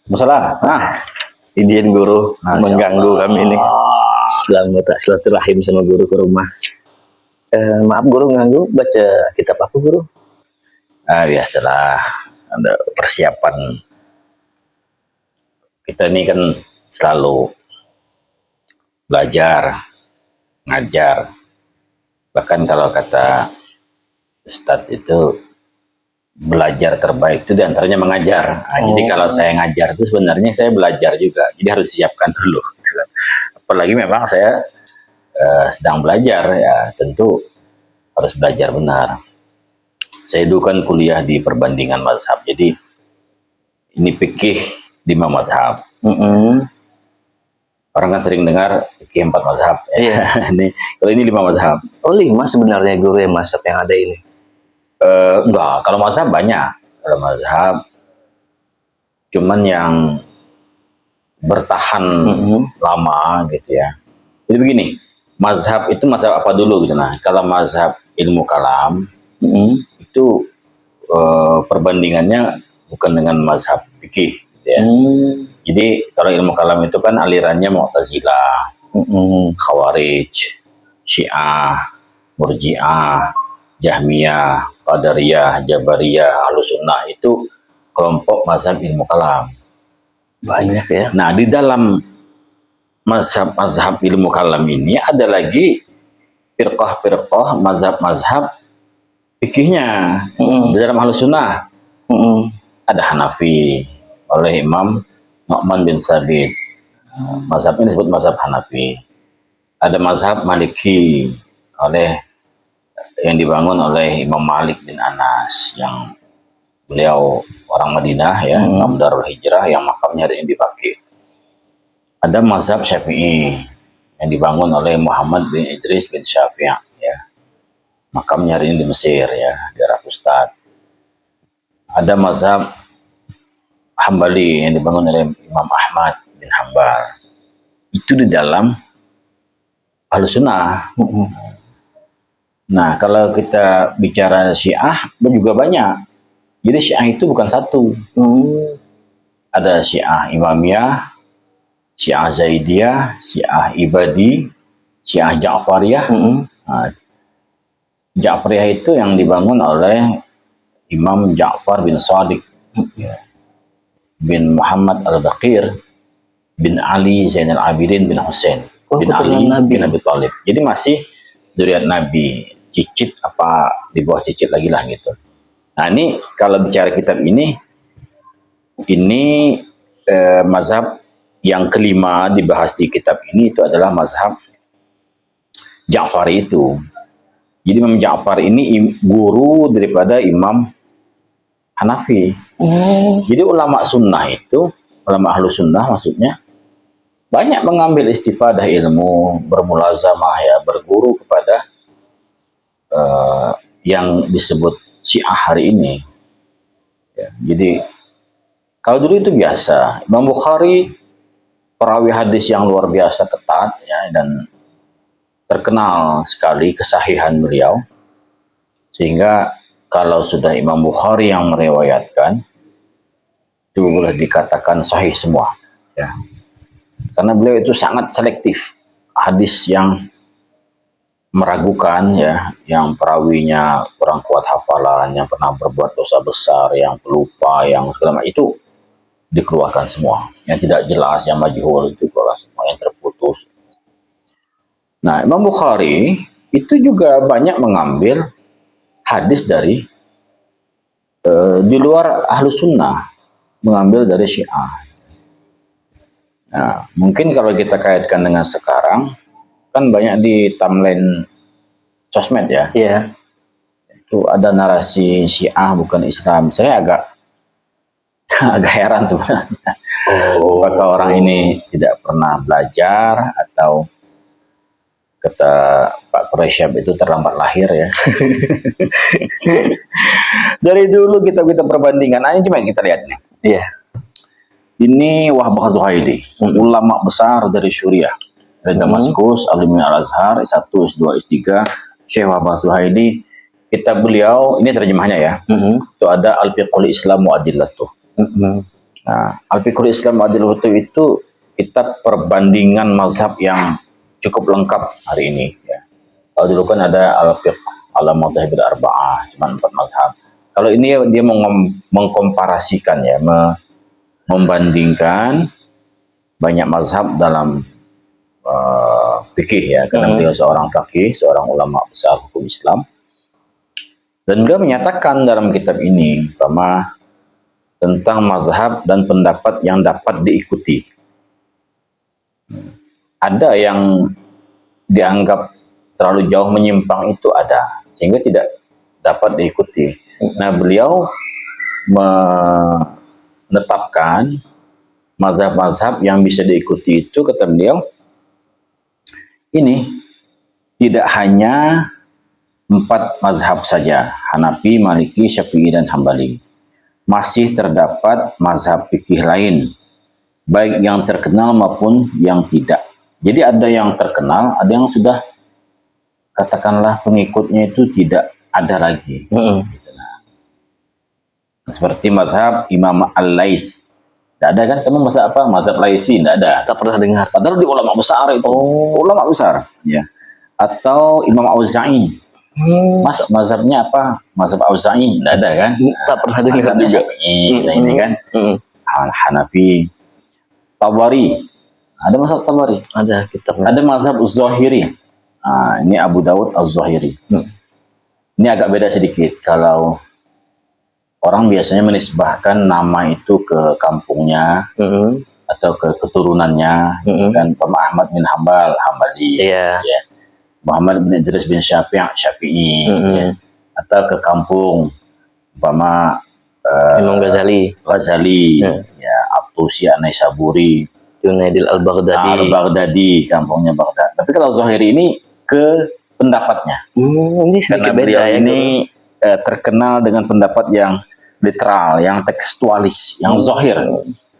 Masalah. Izin guru mengganggu kami ini. Selamat silaturahim sama guru ke rumah. Maaf guru ganggu, baca kitab apa guru? Biasalah, ada persiapan. Kita ini kan selalu belajar, ngajar. Bahkan kalau kata Ustadz itu belajar terbaik itu diantaranya mengajar. Jadi kalau saya ngajar itu sebenarnya saya belajar juga. Jadi harus siapkan dulu. Apalagi memang saya sedang belajar, ya tentu harus belajar benar. Saya dulu kan kuliah di perbandingan mazhab, jadi ini fikih 5 mazhab. Orang kan sering dengar fikih 4 mazhab. Kalau ini 5 mazhab. Oh 5 sebenarnya guru yang mazhab yang ada ini? Enggak, kalau mazhab banyak. Kalau mazhab cuman yang bertahan lama gitu ya. Jadi begini, mazhab itu mazhab apa dulu gitu. Nah, kalau mazhab ilmu kalam itu perbandingannya bukan dengan mazhab fikih gitu ya. Jadi kalau ilmu kalam itu kan alirannya Mu'tazilah, Khawarij, Syiah, Murji'ah, Jahmiyah, Qadariyah, Jabariyah, Ahlussunnah, itu kelompok mazhab ilmu kalam. Banyak ya. Nah, di dalam mazhab ilmu kalam ini ada lagi firqah-firqah, mazhab-mazhab fikihnya. Di dalam Ahlussunnah ada Hanafi oleh Imam Nu'man bin Sabit. Mazhab ini disebut mazhab Hanafi. Ada mazhab Maliki yang dibangun oleh Imam Malik bin Anas, yang beliau orang Madinah ya, Imam Darul Hijrah yang makamnya hari ini dipakai. Ada mazhab Syafi'i yang dibangun oleh Muhammad bin Idris bin Syafi'i ya. Makamnya hari ini di Mesir ya, di Arab Ustad. Ada mazhab Hambali yang dibangun oleh Imam Ahmad bin Hambal. Itu di dalam Ahlussunnah. Nah, kalau kita bicara Syiah juga banyak. Jadi Syiah itu bukan satu. Ada Syiah Imamiyah, Syiah Zaidiyah, Syiah Ibadi, Syiah Ja'fariyah. Nah, Ja'fariyah itu yang dibangun oleh Imam Ja'far bin Shadiq bin Muhammad Al-Baqir bin Ali Zainal Abidin bin Hussein bin Ali bin Abi Thalib. Jadi masih zuriat Nabi, cicit apa di bawah cicit lagi lah gitu. Nah, ini kalau bicara kitab ini mazhab yang kelima dibahas di kitab ini, itu adalah mazhab Ja'fari itu. Jadi Imam Ja'far ini guru daripada Imam Hanafi. Jadi ulama sunnah itu, ulama ahlus sunnah maksudnya, banyak mengambil istifadah ilmu, bermulazamah ya, berguru kepada yang disebut Syiah hari ini. Ya, jadi kalau dulu itu biasa, Imam Bukhari perawi hadis yang luar biasa ketat ya, dan terkenal sekali kesahihan beliau, sehingga kalau sudah Imam Bukhari yang meriwayatkan itu boleh dikatakan sahih semua ya. Karena beliau itu sangat selektif. Hadis yang meragukan ya, yang perawinya kurang kuat hafalan, yang pernah berbuat dosa besar, yang pelupa, yang segala macam, itu dikeluarkan semua. Yang tidak jelas, yang majhul, itu keluar semua, yang terputus. Nah, Imam Bukhari itu juga banyak mengambil hadis dari di luar Ahlus Sunnah, mengambil dari Syiah. Nah, mungkin kalau kita kaitkan dengan sekarang, kan banyak di timeline sosmed ya. Iya. Itu ada narasi Syiah bukan Islam. Saya agak heran sebenarnya. Apakah orang ini tidak pernah belajar, atau kata Pak Quraisyab itu terlambat lahir ya. Dari dulu kita perbandingan. Nah, ini cuma kita lihat nih. Iya. Ini Wahbah Zuhaili, ulama besar dari Suriah, dari Damaskus, alumni Al-Azhar, S1, S2, S3, Syekh Wahbah Zuhaili. Kitab beliau, ini terjemahnya ya, itu ada Al-Fiqhul Islam wa Adillatuh. Nah, Al-Fiqhul Islam Adil Hutu itu kitab perbandingan mazhab yang cukup lengkap hari ini. Ya. Kalau dulu kan ada Al-Fiqh ala Madhabil Arba'ah, cuma 4 mazhab. Kalau ini dia mengkomparasikan ya, membandingkan banyak mazhab dalam fikih ya, karena beliau seorang fakih, seorang ulama besar hukum Islam. Dan beliau menyatakan dalam kitab ini bahwa tentang mazhab dan pendapat yang dapat diikuti. Ada yang dianggap terlalu jauh menyimpang itu ada, sehingga tidak dapat diikuti. Nah, beliau menetapkan mazhab-mazhab yang bisa diikuti itu, kata beliau, ini tidak hanya 4 mazhab saja, Hanafi, Maliki, Syafi'i, dan Hambali. Masih terdapat mazhab fikih lain, baik yang terkenal maupun yang tidak. Jadi ada yang terkenal, ada yang sudah katakanlah pengikutnya itu tidak ada lagi. Seperti mazhab Imam Al-Laits. Tidak ada kan? Kamu mazhab apa? Mazhab Laitsi, tidak ada. Tak pernah dengar. Padahal di ulama besar itu. Ulama besar. Ya. Atau Imam Auza'i. Mas, mazhabnya apa? Mazhab Auza'i, tidak ada kan? Tak pernah dengar juga. Ini kan? Hanafi. Tabari. Ada mazhab Tabari. Ada kitabnya. Ada mazhab Az-Zahiri. Nah, ini Abu Dawud Az-Zahiri. Ini agak beda sedikit. Kalau orang biasanya menisbahkan nama itu ke kampungnya atau ke keturunannya, kan Ahmad bin Hambal, Hambali, ya. Muhammad bin Idris bin Syafi'i, ya. Atau ke kampung Imam Ghazali, ya, At-Tusi An-Naisaburi, Junaidil Al-Baghdadi, kampungnya Baghdad. Tapi kalau Zahiri ini ke pendapatnya. Ini karena sedikit beliau beda ya, ini terkenal dengan pendapat yang literal, yang tekstualis, yang zahir.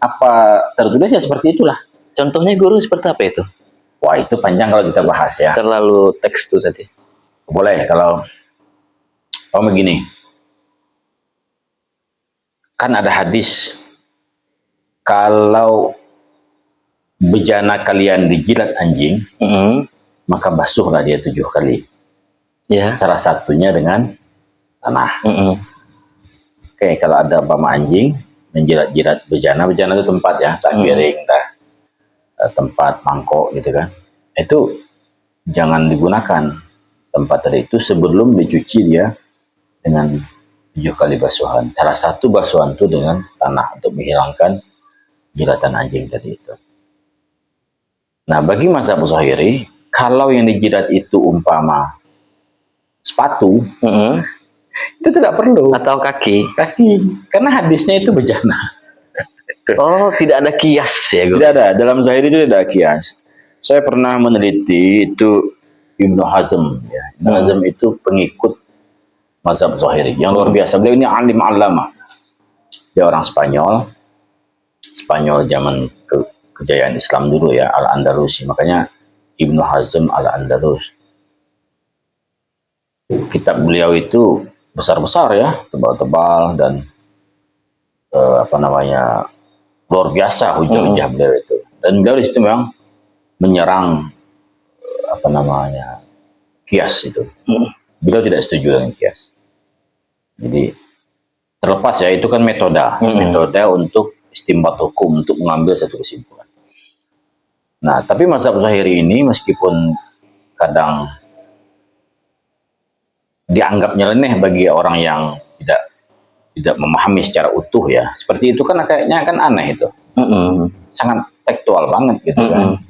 Apa tertulis ya seperti itulah. Contohnya guru seperti apa itu? Wah, itu panjang kalau kita bahas ya. Terlalu teks tuh tadi. Boleh kalau begini. Kan ada hadis, kalau bejana kalian dijilat anjing, maka basuhlah dia 7 kali. Ya. Salah satunya dengan tanah. Oke, kalau ada anjing menjilat-jilat bejana itu tempat ya, tak piring, tempat mangkok gitu kan. Itu jangan digunakan tempat tadi itu sebelum dicuci dia dengan 7 kali basuhan. Salah satu basuhan itu dengan tanah untuk menghilangkan jilatan anjing tadi itu. Nah, bagi mazhab Zahiri, kalau yang dijilat itu umpama sepatu, itu tidak perlu. Atau kaki, karena hadisnya itu bejana. Oh, tidak ada kias ya, guru? Tidak ada, dalam Zahiri itu tidak ada kias. Saya pernah meneliti itu Ibnu Hazm ya. Ibnu Hazm itu pengikut mazhab Zahiri yang luar biasa. Beliau ini alim alama. Dia orang Spanyol zaman kejayaan Islam dulu ya, Al-Andalusi. Makanya Ibnu Hazm Al-Andalus. Kitab beliau itu besar-besar ya, tebal-tebal dan luar biasa hujah-hujah beliau itu. Dan beliau di situ memang menyerang kias itu. Beliau tidak setuju dengan kias. Jadi terlepas ya, itu kan metode untuk istinbat hukum, untuk mengambil satu kesimpulan. Nah, tapi mazhab Zahiri ini meskipun kadang dianggap nyeleneh bagi orang yang tidak memahami secara utuh ya, seperti itu kan kayaknya kan aneh itu. Sangat tekstual banget gitu kan.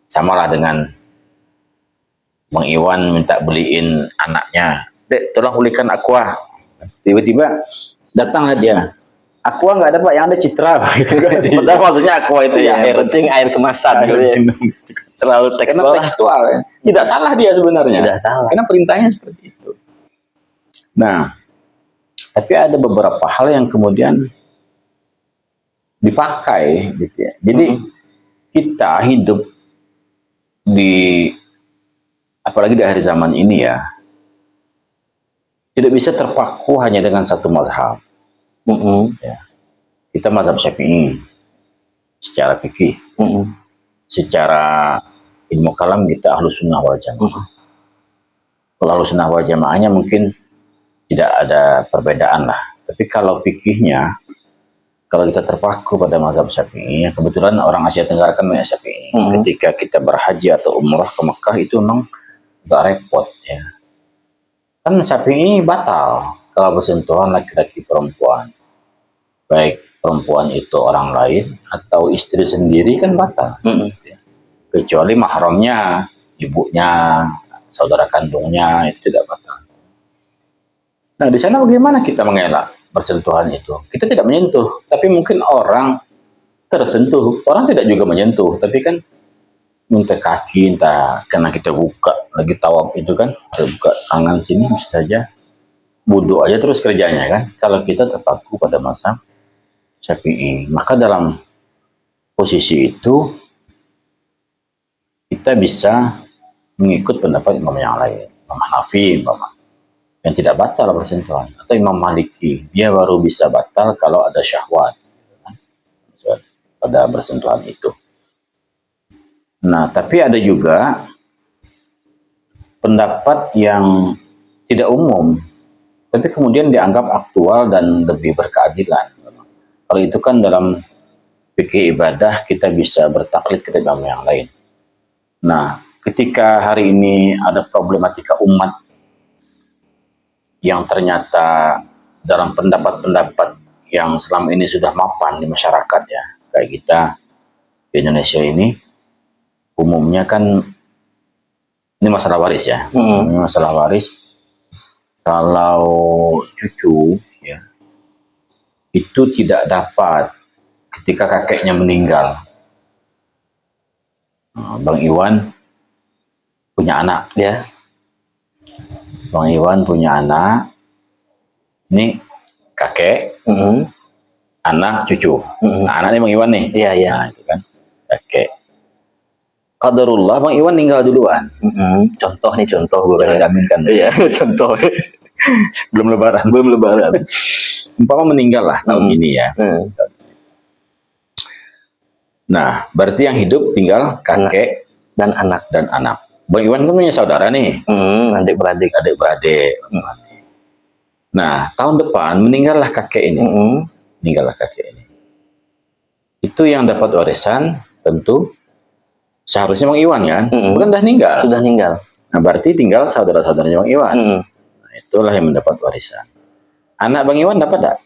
Samalah dengan Bang Iwan minta beliin anaknya, "Dek, tolong ulikan aqua." Tiba-tiba datanglah dia, "Aqua nggak ada Pak, yang ada Citra." Gitu kan. Padahal maksudnya aqua itu ya air, penting air kemasan gitu ya. Terlalu tekstual ya. Tidak salah dia sebenarnya. Tidak salah. Karena perintahnya seperti itu. Nah, tapi ada beberapa hal yang kemudian dipakai gitu ya. Jadi kita hidup apalagi di akhir zaman ini ya, tidak bisa terpaku hanya dengan satu mazhab. Ya. kita mazhab Syafi'i secara fikih, secara ilmu kalam kita Ahlus Sunnah wal Jamaah. Kalau Ahlus Sunnah wal Jamaahnya mungkin tidak ada perbedaan lah. Tapi kalau fikihnya, kalau kita terpaku pada mazhab Syafi'i, kebetulan orang Asia Tenggara kan banyak Syafi'i. Ketika kita berhaji atau umrah ke Mekah itu memang agak repot ya. Kan Syafi'i batal kalau bersentuhan laki-laki perempuan. Baik perempuan itu orang lain atau istri sendiri kan batal. Kecuali mahramnya, ibunya, saudara kandungnya itu tidak batal. Nah, di sana bagaimana kita mengelak bersentuhan itu? Kita tidak menyentuh, tapi mungkin orang tersentuh. Orang tidak juga menyentuh, tapi kan minta kaki, entah karena kita buka lagi tawaf itu kan, kita buka tangan sini bisa saja wudhu aja terus kerjanya kan. Kalau kita terpaku pada mazhab Syafi'i, maka dalam posisi itu kita bisa mengikut pendapat imam yang lain, Imam Hanafi, yang tidak batal bersentuhan, atau Imam Maliki, dia baru bisa batal kalau ada syahwat pada bersentuhan itu. Nah, tapi ada juga pendapat yang tidak umum, tapi kemudian dianggap aktual dan lebih berkeadilan. Kalau itu kan dalam fikih ibadah kita bisa bertaklid ke imam yang lain. Nah, ketika hari ini ada problematika umat yang ternyata dalam pendapat-pendapat yang selama ini sudah mapan di masyarakat ya, kayak kita di Indonesia ini, umumnya kan ini masalah waris ya, ini masalah waris. Kalau cucu ya itu tidak dapat ketika kakeknya meninggal. Bang Iwan punya anak ya. Bang Iwan punya anak, ini kakek, anak, cucu. Nah, anaknya Bang Iwan nih. Iya, iya. Nah, itu kan kakek. Qadarullah Bang Iwan meninggal duluan. Contoh nih, contoh gue aminkan. Iya, contoh. Belum lebaran. Umpama meninggal lah tahun ini ya. Nah, berarti yang hidup tinggal kakek dan anak. Bang Iwan kan punya saudara nih, adik-beradik. Nah, tahun depan meninggallah kakek ini. Itu yang dapat warisan tentu seharusnya Bang Iwan kan, bukan dah meninggal. Sudah meninggal. Nah, berarti tinggal saudara-saudaranya Bang Iwan. Nah, itulah yang mendapat warisan. Anak Bang Iwan dapat tak?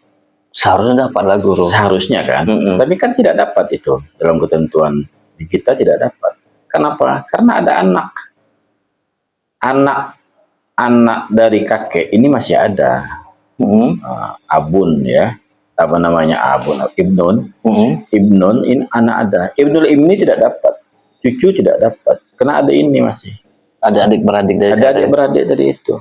Seharusnya dapat lah guru. Seharusnya kan, tapi kan tidak dapat itu dalam ketentuan di kita tidak dapat. Kenapa? Karena ada anak dari kakek ini masih ada. Abun ya, apa namanya abun, ibnun. Ibnun ini anak ada. Ibnul ibni tidak dapat, cucu tidak dapat. Karena ada ini masih. Ada adik-beradik dari ada adik-beradik dari itu.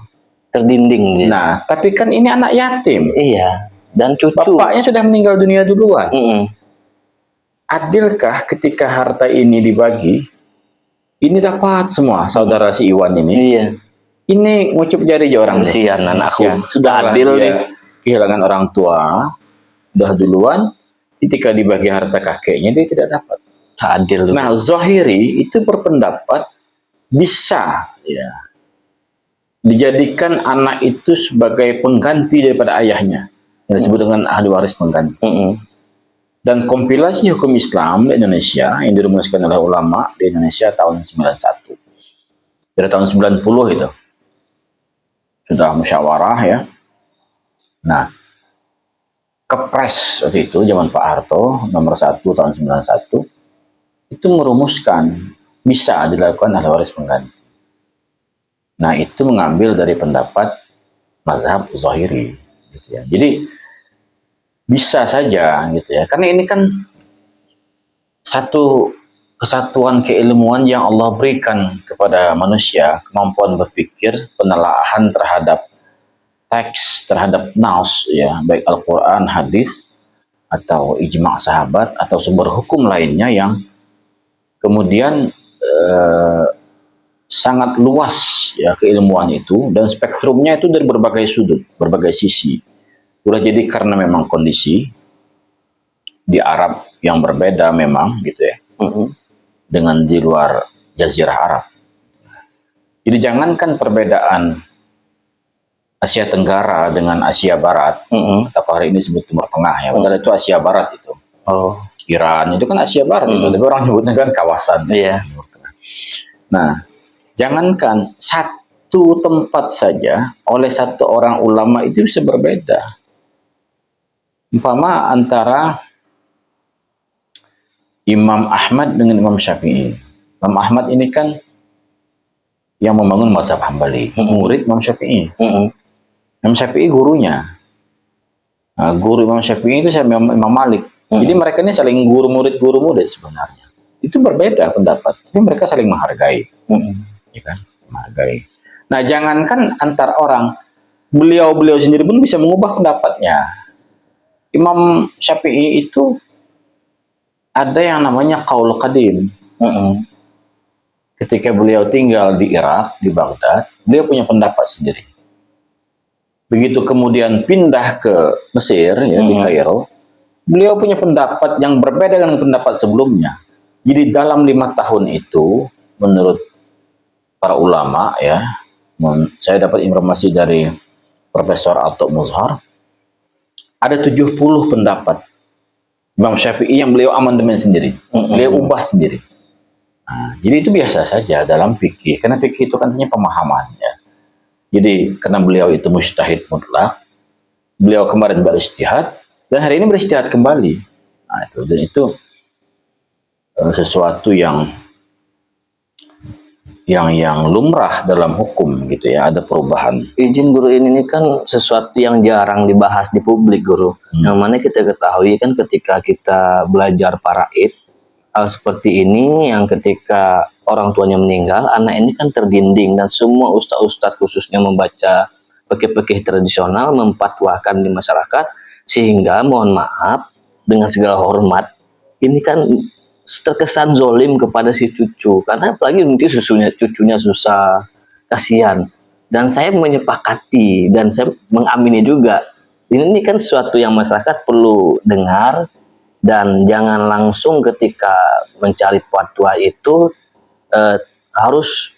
Terdinding dia. Nah, tapi kan ini anak yatim. Iya. Dan cucu. Bapaknya sudah meninggal dunia duluan. Adilkah ketika harta ini dibagi? Ini dapat semua saudara si Iwan ini. Iya. Ini ngucup jari orang. Kasihan anakku. Sudah adil nih. Kehilangan orang tua. Sudah duluan. Ketika dibagi harta kakeknya dia tidak dapat. Adil. Nah, Zahiri itu berpendapat bisa ya dijadikan anak itu sebagai pengganti daripada ayahnya. Yang disebut dengan ahli waris pengganti. Dan kompilasi hukum Islam di Indonesia yang dirumuskan oleh ulama di Indonesia tahun 91. Dari tahun 90 itu. Sudah musyawarah ya. Nah, Kepres waktu itu zaman Pak Harto nomor 1 tahun 91 itu merumuskan bisa dilakukan ahli waris pengganti. Nah, itu mengambil dari pendapat mazhab Zahiri gitu ya. Jadi bisa saja gitu ya, karena ini kan satu kesatuan keilmuan yang Allah berikan kepada manusia, kemampuan berpikir, penelaahan terhadap teks, terhadap nas ya, baik Al-Quran, hadis atau ijma' sahabat atau sumber hukum lainnya yang kemudian sangat luas ya keilmuan itu, dan spektrumnya itu dari berbagai sudut, berbagai sisi. Boleh jadi karena memang kondisi di Arab yang berbeda memang gitu ya, dengan di luar Jazirah Arab. Jadi jangankan perbedaan Asia Tenggara dengan Asia Barat, atau hari ini sebut Timur Tengah ya, padahal itu Asia Barat itu. Iran itu kan Asia Barat, itu, tapi orang nyebutnya kan kawasan. Iya. Nah, jangankan satu tempat saja oleh satu orang ulama itu bisa berbeda. Umpama antara Imam Ahmad dengan Imam Syafi'i. Imam Ahmad ini kan yang membangun mazhab Hambali, murid Imam Syafi'i. Imam Syafi'i gurunya. Nah, guru Imam Syafi'i itu Imam Malik. Jadi mereka ini saling guru murid sebenarnya. Itu berbeda pendapat, tapi mereka saling menghargai. Ya kan? Menghargai. Nah, jangankan antar orang, beliau sendiri pun bisa mengubah pendapatnya. Imam Syafi'i itu ada yang namanya qaul qadim. Ketika beliau tinggal di Irak, di Baghdad, beliau punya pendapat sendiri. Begitu kemudian pindah ke Mesir, ya, di Kairo, beliau punya pendapat yang berbeda dengan pendapat sebelumnya. Jadi dalam 5 tahun itu, menurut para ulama, ya, saya dapat informasi dari Profesor Atok Muzhar, ada 70 pendapat Imam Syafi'i yang beliau amandemen sendiri, beliau ubah sendiri. Nah, jadi itu biasa saja dalam fikih, karena fikih itu kan hanya pemahaman, ya. Jadi karena beliau itu mujtahid mutlak, beliau kemarin beristihad dan hari ini beristihad kembali. Nah, itu sesuatu yang lumrah dalam hukum gitu ya, ada perubahan. Izin guru ini kan sesuatu yang jarang dibahas di publik guru. Yang mana kita ketahui kan ketika kita belajar faraid, hal seperti ini yang ketika orang tuanya meninggal, anak ini kan terdinding dan semua ustadz-ustadz khususnya membaca fikih-fikih tradisional memfatwakan di masyarakat, sehingga mohon maaf dengan segala hormat ini kan terkesan zolim kepada si cucu, karena apalagi nanti cucunya susah, kasihan. Dan saya menyepakati dan saya mengamini juga ini kan sesuatu yang masyarakat perlu dengar, dan jangan langsung ketika mencari fatwa itu harus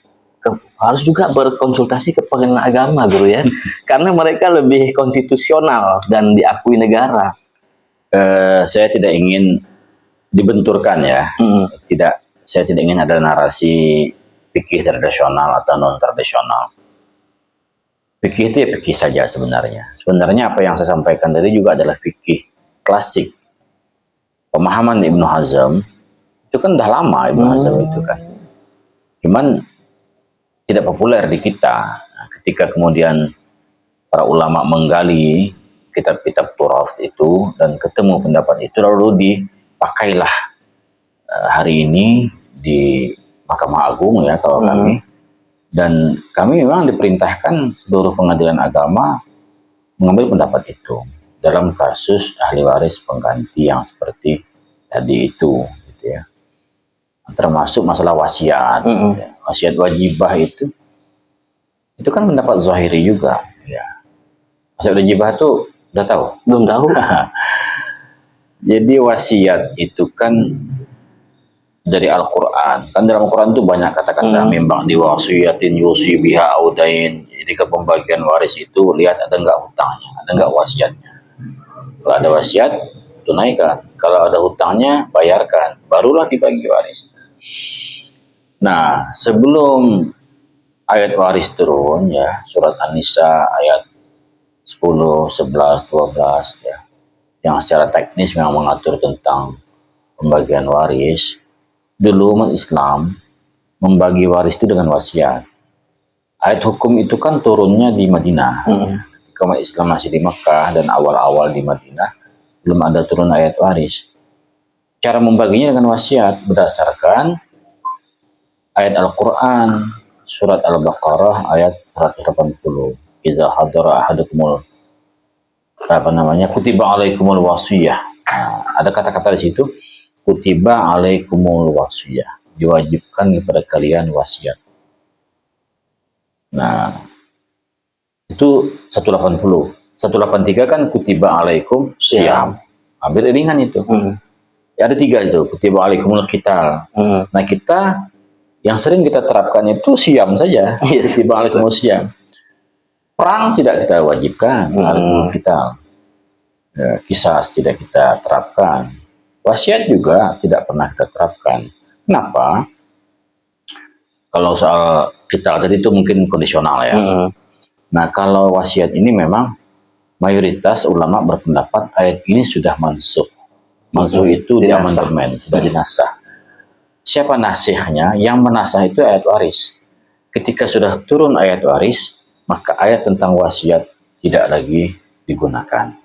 juga berkonsultasi ke pengadilan agama guru ya, karena mereka lebih konstitusional dan diakui negara. Saya tidak ingin dibenturkan ya, saya tidak ingin ada narasi fikih tradisional atau non tradisional. Fikih itu ya fikih saja sebenarnya. Sebenarnya apa yang saya sampaikan tadi juga adalah fikih klasik. Pemahaman Ibnu Hazm itu kan udah lama, Ibnu Hazm itu kan. Cuman tidak populer di kita. Nah, ketika kemudian para ulama menggali kitab-kitab Turath itu dan ketemu pendapat itu, lalu dipakailah hari ini di Mahkamah Agung ya kalau kami. Dan kami memang diperintahkan seluruh pengadilan agama mengambil pendapat itu dalam kasus ahli waris pengganti yang seperti tadi itu, gitu ya. Termasuk masalah wasiat, ya. Wasiat wajibah itu kan pendapat Zahiri juga, ya. Wasiat wajibah itu udah tahu? Belum tahu. Jadi wasiat itu kan dari Al-Quran. Kan dalam Al-Quran itu banyak kata-kata membang di wasiatin yusi biha audain. Jadi ke pembagian waris itu lihat ada nggak hutangnya, ada nggak wasiatnya. Kalau ada wasiat, tunaikan. Kalau ada hutangnya, bayarkan. Barulah dibagi waris. Nah, sebelum ayat waris turun ya, surat An-Nisa ayat 10, 11, 12 ya, yang secara teknis memang mengatur tentang pembagian waris. Dulu umat Islam membagi waris itu dengan wasiat. Ayat hukum itu kan turunnya di Madinah. Ketika umat Islam masih di Mekah dan awal-awal di Madinah, belum ada turun ayat waris. Cara membaginya dengan wasiat berdasarkan ayat Al-Quran, surat Al-Baqarah ayat 180. Iza hadara ahadukumul kutiba alaikumul wasiyah. Nah, ada kata-kata di situ, kutiba alaikumul wasiyah, diwajibkan kepada kalian wasiat. Nah, itu 180. 183 kan kutiba alaikum siyam. ambil ringan itu. Ya, ada 3 itu, kutiba alaikumul qital. Nah, kita yang sering kita terapkan itu siam saja, kutiba alaikumul siam. Perang tidak kita wajibkan, alaikumul qital. Ya, kisas tidak kita terapkan. Wasiat juga tidak pernah kita terapkan. Kenapa? Kalau soal qital tadi itu mungkin kondisional ya. Nah, kalau wasiat ini memang mayoritas ulama berpendapat ayat ini sudah mansukh. Mansukh itu diamandemen, sudah dinasah. Siapa nasihnya? Yang menasah itu ayat waris. Ketika sudah turun ayat waris, maka ayat tentang wasiat tidak lagi digunakan.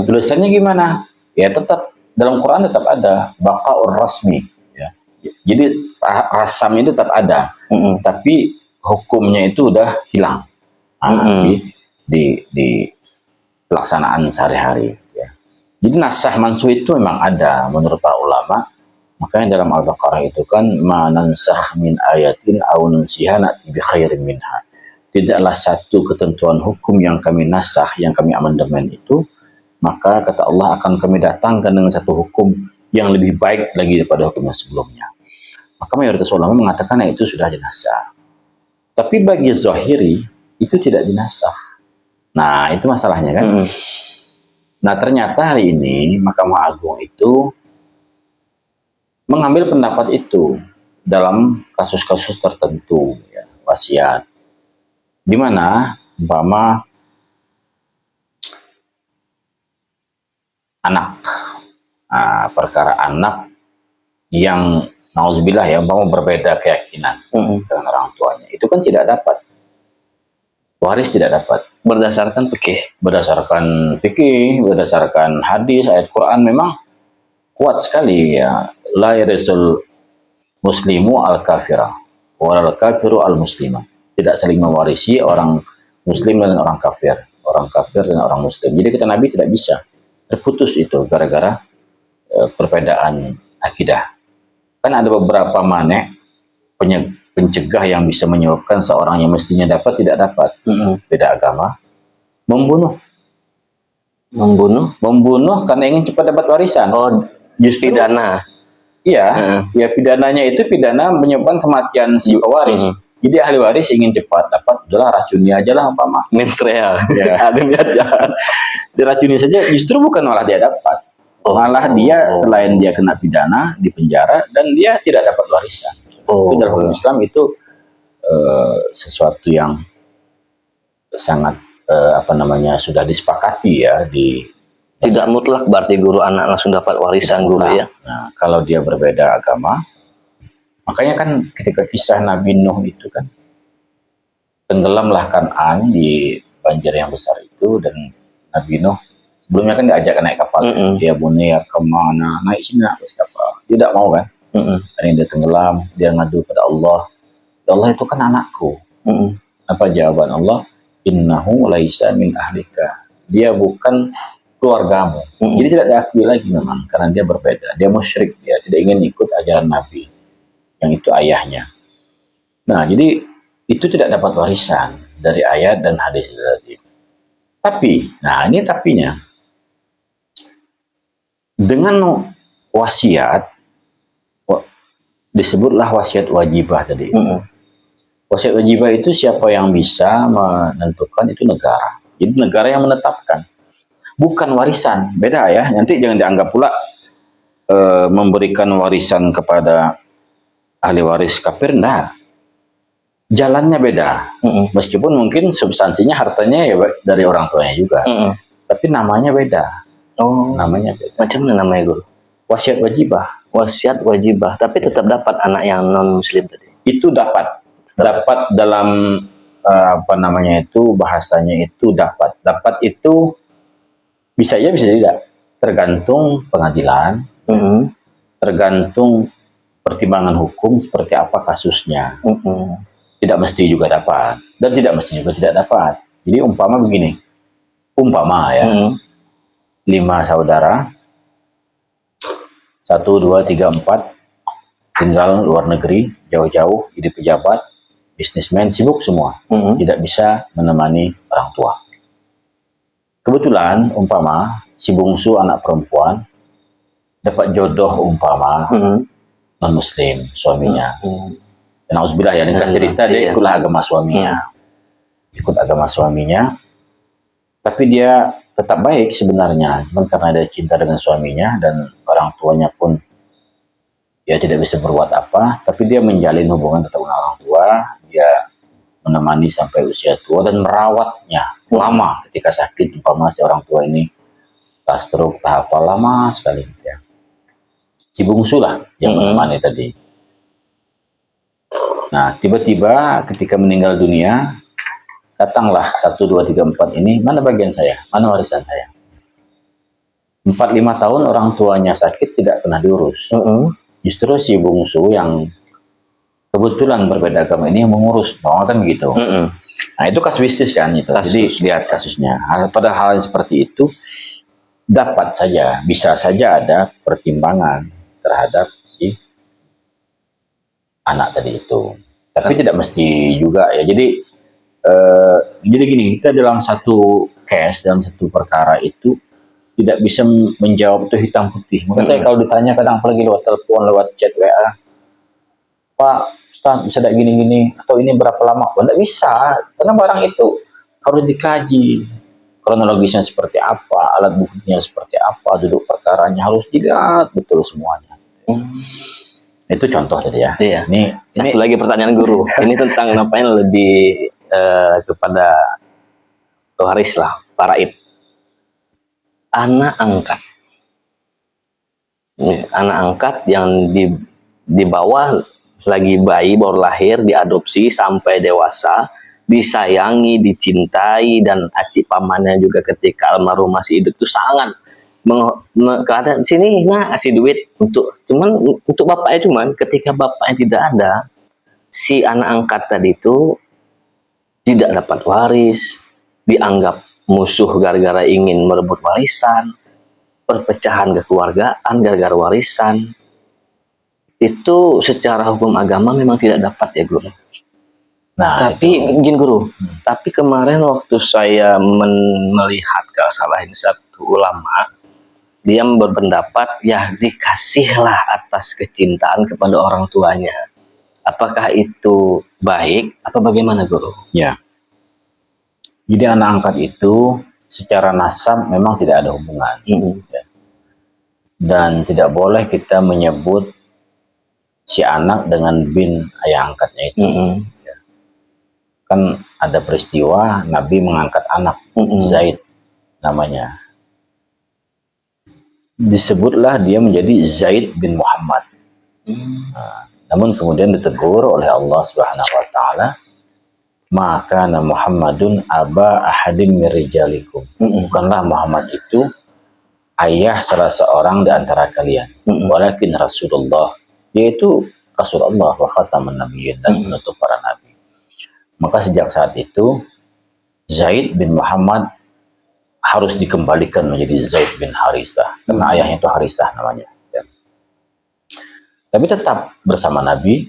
Tulisannya gimana? Ya tetap dalam Quran tetap ada baqaur rasmi. Ya. Jadi rasam itu tetap ada, tapi hukumnya itu udah hilang di pelaksanaan sehari-hari. Ya. Jadi nasah mansuh itu memang ada menurut para ulama. Makanya dalam Al-Baqarah itu kan manansakh min ayatin aw nunsiha na'ti bi khairin minha. Tidaklah satu ketentuan hukum yang kami nasah, yang kami amandemen itu, maka kata Allah akan kami datangkan dengan satu hukum yang lebih baik lagi daripada hukum yang sebelumnya. Maka mayoritas ulama mengatakan itu sudah dinasah. Tapi bagi zahiri itu tidak dinasah. Nah, itu masalahnya kan. Nah, ternyata hari ini Mahkamah Agung itu mengambil pendapat itu dalam kasus-kasus tertentu, ya, wasiat. Di mana umpama anak, perkara anak yang nauzubillah ya, umpama berbeda keyakinan dengan orang tuanya, itu kan tidak dapat. Waris tidak dapat. Berdasarkan fikih, berdasarkan hadis, ayat Quran memang kuat sekali ya. La yarisul muslimu al-kafirah wal kafiru al-muslimah. Tidak saling mewarisi orang muslim dengan orang kafir dan orang muslim. Jadi kata Nabi tidak bisa terputus itu gara-gara perbedaan akidah. Kan ada beberapa manek pencegah yang bisa menyebabkan seorang yang mestinya dapat tidak dapat. Beda agama, membunuh karena ingin cepat dapat warisan. Justru pidana. Iya, ya pidananya itu pidana menyebabkan kematian si pewaris. Jadi ahli waris ingin cepat dapat, udahlah racuni aja lah umpama. Menstrual. Ya, ada niat jahat. Diracuni saja, justru bukan malah dia dapat. Malah dia selain dia kena pidana, di penjara, dan dia tidak dapat warisan. Itu dalam hukum Islam itu sesuatu yang sangat sudah disepakati ya tidak mutlak berarti guru anak langsung dapat warisan guru ya. Nah, kalau dia berbeda agama, makanya kan ketika kisah Nabi Nuh itu kan tenggelamlah Kan'an di banjir yang besar itu, dan Nabi Nuh sebelumnya kan diajak naik kapal. Dia bunyi kemana, naik sini naik kapal, tidak mau kan. Dan dia tenggelam, dia ngadu pada Allah. Ya Allah, itu kan anakku. Apa jawaban Allah? Innahu laisa min ahlika. Dia bukan keluargamu. Jadi tidak diakui lagi memang karena dia berbeda. Dia musyrik, dia tidak ingin ikut ajaran Nabi yang itu ayahnya. Nah, jadi itu tidak dapat warisan dari ayat dan hadis tadi. Tapi, nah ini tapinya. Dengan wasiat disebutlah wasiat wajibah tadi. Wasiat wajibah itu siapa yang bisa menentukan? Itu negara. Jadi negara yang menetapkan. Bukan warisan, beda ya. Nanti jangan dianggap pula memberikan warisan kepada ahli waris kafir. Nah, jalannya beda. Meskipun mungkin substansinya hartanya ya dari orang tuanya juga. Tapi namanya beda. Namanya beda. Macam mana namanya guru? Wasiat wajibah. Wasiat wajibah, tapi tetap dapat anak yang non muslim tadi. Itu dapat dalam bahasanya itu dapat. Dapat itu bisa ya, bisa tidak. Tergantung pengadilan, tergantung pertimbangan hukum seperti apa kasusnya. Tidak mesti juga dapat, dan tidak mesti juga tidak dapat. Jadi umpama begini, ya, 5 saudara, 1, 2, 3, 4, tinggal luar negeri, jauh-jauh, jadi pejabat, bisnismen, sibuk semua, tidak bisa menemani orang tua. Kebetulan umpama si bungsu anak perempuan dapat jodoh umpama non muslim suaminya. Dan auzubillah ya, ringkas cerita dia ikutlah agama suaminya. Ikut agama suaminya. Tapi dia tetap baik sebenarnya, cuman karena dia cinta dengan suaminya dan orang tuanya pun ya tidak bisa berbuat apa, tapi dia menjalin hubungan tetap dengan orang tua, dia menemani sampai usia tua dan merawatnya lama ketika sakit, umpama si orang tua ini tak stroke, tak apa, lama sekali ya. Si bungsu lah yang menemani tadi. Nah, tiba-tiba ketika meninggal dunia, datanglah 1, 2, 3, 4 ini, mana bagian saya? Mana warisan saya? 4-5 tahun orang tuanya sakit tidak pernah diurus. Justru si bungsu yang kebetulan berbeda agama ini yang mengurus, kan begitu. Nah, itu kasuistis kan itu. Jadi lihat kasusnya. Pada hal seperti itu dapat saja, bisa saja ada pertimbangan terhadap si anak tadi itu. Tapi tidak mesti juga ya. Jadi gini, kita dalam satu case, dalam satu perkara itu tidak bisa menjawab itu hitam putih. Maka saya kalau ditanya kadang apalagi lewat telepon, lewat chat WA, Pak Ustaz bisa tidak gini-gini, atau ini berapa lama? Tidak bisa, karena barang itu harus dikaji. Kronologisnya seperti apa, alat buktinya seperti apa, duduk perkaranya harus dilihat betul semuanya. Itu contoh tadi ya. Iya. Ini Satu lagi pertanyaan guru. Ini tentang nampaknya lebih kepada waris lah, faraid. Anak angkat. Anak angkat yang di bawah lagi bayi baru lahir, diadopsi sampai dewasa, disayangi, dicintai, dan aci pamannya juga ketika almarhum masih hidup itu sangat keadaan sini kasih duit untuk bapaknya, cuman ketika bapaknya tidak ada, si anak angkat tadi itu tidak dapat waris, dianggap musuh gara-gara ingin merebut warisan, perpecahan kekeluargaan gara-gara warisan. Itu secara hukum agama memang tidak dapat ya guru. Nah, tapi izin guru, tapi kemarin waktu saya melihat kalau salahin satu ulama, dia berpendapat ya dikasihlah atas kecintaan kepada orang tuanya. Apakah itu baik? Apa bagaimana guru? Ya. Jadi anak angkat itu secara nasab memang tidak ada hubungan. Ya. Dan tidak boleh kita menyebut si anak dengan bin ayah angkatnya itu. Ya. Kan ada peristiwa Nabi mengangkat anak, Zaid namanya. Disebutlah dia menjadi Zaid bin Muhammad. Nah, namun kemudian ditegur oleh Allah Subhanahu wa taala, maka Muhammadun aba ahadim min rijalikum. Bukanlah Muhammad itu ayah salah seorang di antara kalian. Walakin Rasulullah, yaitu Rasulullah wa khataman nabiyyin, dan penutup para nabi. Maka sejak saat itu Zaid bin Muhammad harus dikembalikan menjadi Zaid bin Harithah, karena ayahnya itu Harithah namanya. Ya. Tapi tetap bersama Nabi,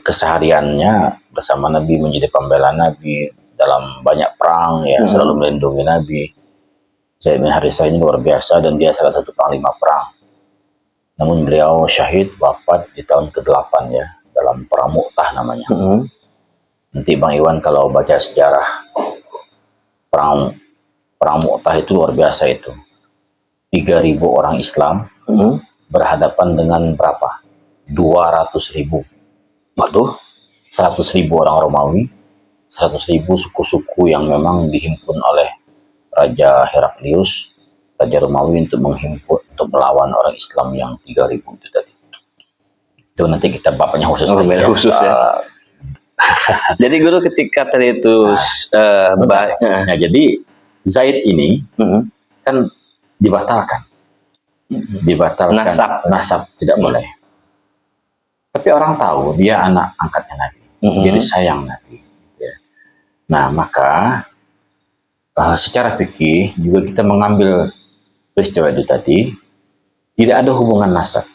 kesehariannya bersama Nabi, menjadi pembela Nabi dalam banyak perang, ya selalu melindungi Nabi. Zaid bin Harithah ini luar biasa dan dia salah satu panglima perang. Namun beliau syahid, wafat di tahun ke-8 ya, dalam perang Mu'tah namanya. Nanti Bang Iwan kalau baca sejarah perang Mu'tah itu luar biasa itu. 3.000 orang Islam berhadapan dengan berapa? 200.000. Waduh, 100.000 orang Romawi, 100.000 suku-suku yang memang dihimpun oleh Raja Heraklius, Raja Romawi untuk melawan orang Islam yang 3.000 itu tadi. Itu nanti kita bapaknya khusus ya. Jadi guru ketika tadi itu jadi Zaid ini kan dibatalkan. Nasab tidak boleh. Tapi orang tahu dia anak angkatnya Nabi. Dia disayang Nabi. Ya. Nah, maka secara fikih juga kita mengambil peristiwa itu tadi, tidak ada hubungan nasab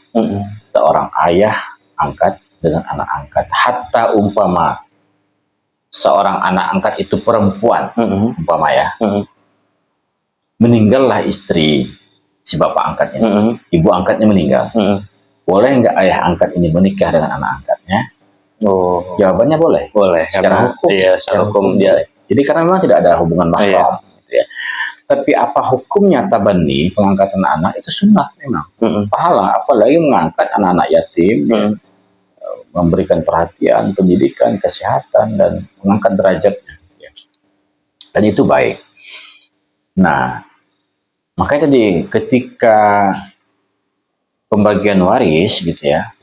seorang ayah angkat dengan anak angkat. Hatta umpama seorang anak angkat itu perempuan, umpama ya, meninggallah istri si bapak angkatnya, ibu angkatnya meninggal. Boleh nggak ayah angkat ini menikah dengan anak angkatnya? Oh, Jawabannya boleh. boleh. Secara hukum. Iya, secara hukum dia. dia. Jadi karena memang tidak ada hubungan mahram. Gitu ya. Tapi apa hukumnya tabani, pengangkatan anak itu sunat memang. Pahala, apalagi mengangkat anak-anak yatim, ya, memberikan perhatian, pendidikan, kesehatan, dan mengangkat derajatnya. Ya. Dan itu baik. Nah, makanya tadi ketika pembagian waris gitu ya,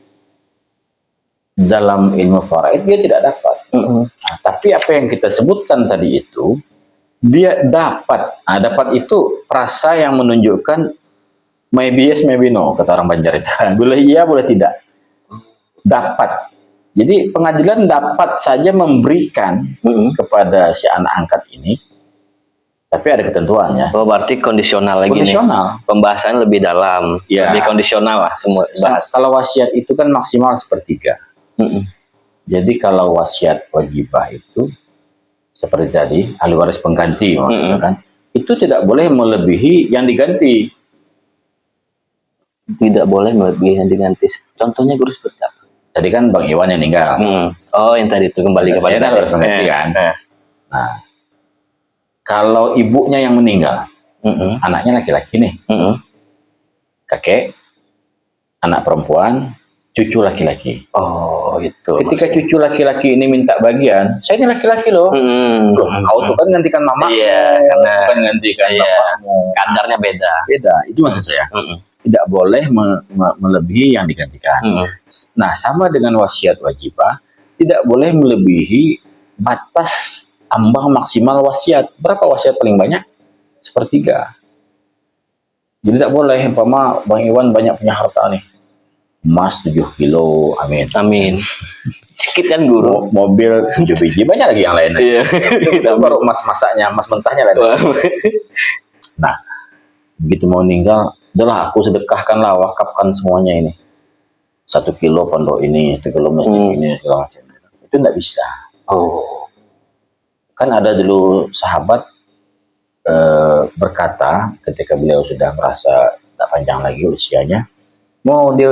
dalam ilmu faraid dia tidak dapat. Nah, tapi apa yang kita sebutkan tadi itu dia dapat. Nah, dapat itu frasa yang menunjukkan maybe yes, maybe no, kata orang Banjar itu. Boleh iya, boleh tidak. Dapat. Jadi pengadilan dapat saja memberikan kepada si anak angkat ini, tapi ada ketentuannya. Oh, berarti kondisional lagi Kondisional. nih. Pembahasannya lebih dalam, Ya. lebih kondisional lah semua bahas. Kalau wasiat itu kan maksimal sepertiga. Jadi kalau wasiat wajibah itu seperti tadi ahli waris pengganti, maksudnya kan, itu tidak boleh melebihi yang diganti. Tidak boleh melebihi yang diganti. Contohnya guru seperti apa? Tadi kan Bang Iwan yang meninggal. Oh, yang tadi itu kembali kepada Ahli waris pengganti kan. Nah, kalau ibunya yang meninggal, anaknya laki-laki nih, kakek, anak perempuan, cucu laki-laki. Oh, itu. Ketika cucu laki-laki ini minta bagian, saya ini laki-laki loh. Loh, kau tuh kan gantikan mama, karena bukan gantikan bapakmu. kadarnya beda. Beda, itu maksud saya. Tidak boleh melebihi yang digantikan. Nah, sama dengan wasiat wajibah, tidak boleh melebihi batas ambang maksimal wasiat. Berapa wasiat paling banyak? Sepertiga. Jadi tidak boleh, umpama Bang Iwan banyak punya harta nih. Emas 7 kilo, amin. Amin. Sedikit kan guru. Mobil 7 biji, banyak lagi yang lain. Iya. Itu baru emas masaknya, emas mentahnya lain. Nah, begitu mau meninggal, udahlah aku sedekahkanlah, wakafkan semuanya ini. 1 kilo pondok ini, 1 kilo masjid ini, segala macam. Itu tidak bisa. Oh. Kan ada dulu sahabat berkata ketika beliau sudah merasa tak panjang lagi usianya, mau dia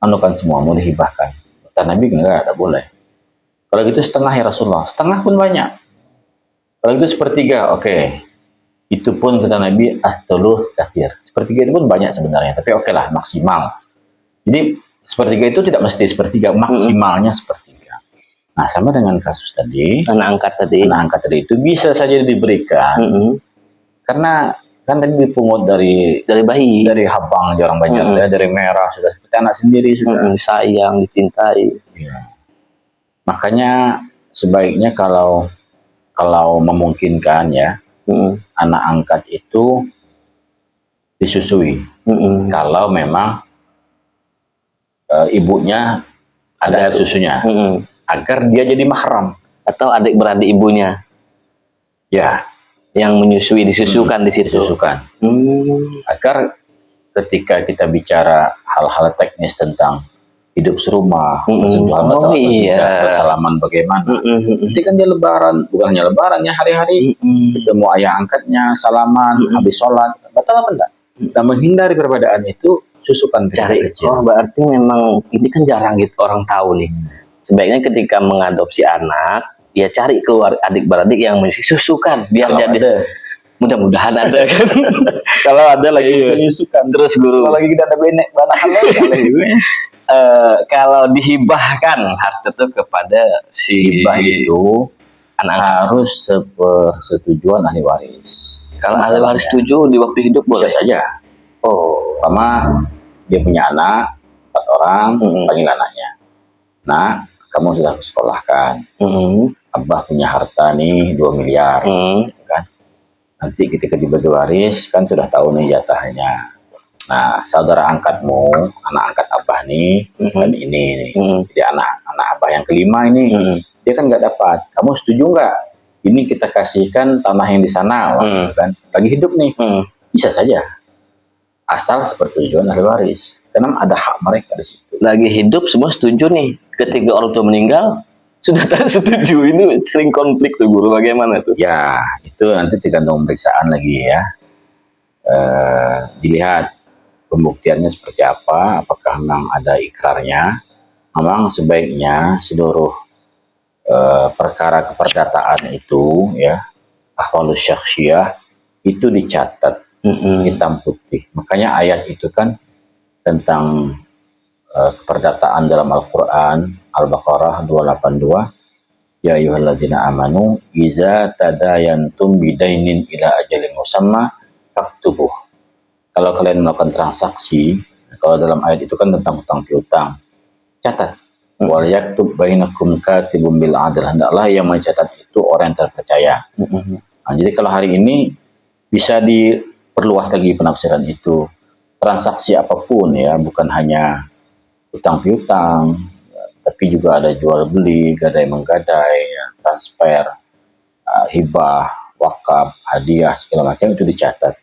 anukan semua, mau dihibahkan. Kata Nabi enggak boleh. Kalau gitu setengah ya Rasulullah, setengah pun banyak. Kalau itu sepertiga, oke. Itu pun kata Nabi as-thuluts katsir. Sepertiga itu pun banyak sebenarnya, tapi oke lah, maksimal. Jadi sepertiga itu tidak mesti sepertiga, maksimalnya sepertiga. Nah, sama dengan kasus tadi, Anak angkat tadi itu bisa saja diberikan karena kan tadi dipungut dari bayi, dari habang orang banyak, dari merah, sudah seperti anak sendiri, sudah sayang, dicintai. Ya. Makanya sebaiknya kalau memungkinkan ya, anak angkat itu disusui. Kalau memang ibunya ada air susunya, agar dia jadi mahram. Atau adik-beradik ibunya. Ya. Yang menyusui, disusukan di situ. Disusukan. Agar ketika kita bicara hal-hal teknis tentang hidup serumah, sentuhan bersalaman bagaimana. Nanti kan dia lebaran, bukan hanya lebaran ya, hari-hari ketemu ayah angkatnya, salaman, habis sholat, batal apa enggak? Nah, menghindari perbedaan itu, susukan kecil. Oh, berarti memang ini kan jarang gitu orang tahu nih. Sebaiknya ketika mengadopsi anak, ya cari keluar adik-beradik yang menyusukan biar kalau jadi mudah-mudahan ada kan. Kalau ada lagi bisa menyusukan. Terus guru, kalau lagi kita ada benek banakan lagi. Kalau dihibahkan harta itu kepada si hibah itu anak harus sepersetujuan ahli waris. Kalau ahli waris setuju di waktu hidup boleh saja. Oh, sama dia punya anak 4 orang, panggil anaknya. Nah, kamu sudah sekolahkan. Abah punya harta nih 2 miliar, kan? Nanti ketika dibagi waris kan sudah tahu nih jatahnya. Nah, saudara angkatmu, anak angkat abah nih, kan ini nih. Jadi anak abah yang kelima ini, dia kan nggak dapat. Kamu setuju nggak? Ini kita kasihkan tanah yang di sana, kan? Lagi hidup nih, bisa saja. Asal sepersetujuan ahli waris. Karena ada hak mereka di situ. Lagi hidup semua setuju nih. Ketika orang tua meninggal, sudah tak setuju. Ini sering konflik tuh guru, bagaimana tuh? Ya, itu nanti tergantung pemeriksaan lagi ya. dilihat pembuktiannya seperti apa, apakah memang ada ikrarnya. Memang sebaiknya seluruh perkara keperdataan itu, ya, ahwalus syakhsiyah itu dicatat hitam putih. Makanya ayat itu kan tentang keperdataan dalam Al-Quran, Al-Baqarah 282, ya ayyuhalladzina amanu iza tadayantum bidainin ila ajalin musamma faktubuh. Kalau kalian melakukan transaksi, kalau dalam ayat itu kan tentang hutang piutang, catat. Wal yaktub bainakum katibun bil adl, hendaklah yang mencatat itu orang yang terpercaya. Nah, jadi kalau hari ini bisa diperluas lagi penafsiran itu. Transaksi apapun, ya, bukan hanya hutang piutang, tapi juga ada jual beli, gadai menggadai, ya, transfer, hibah, wakaf, hadiah, segala macam itu dicatat.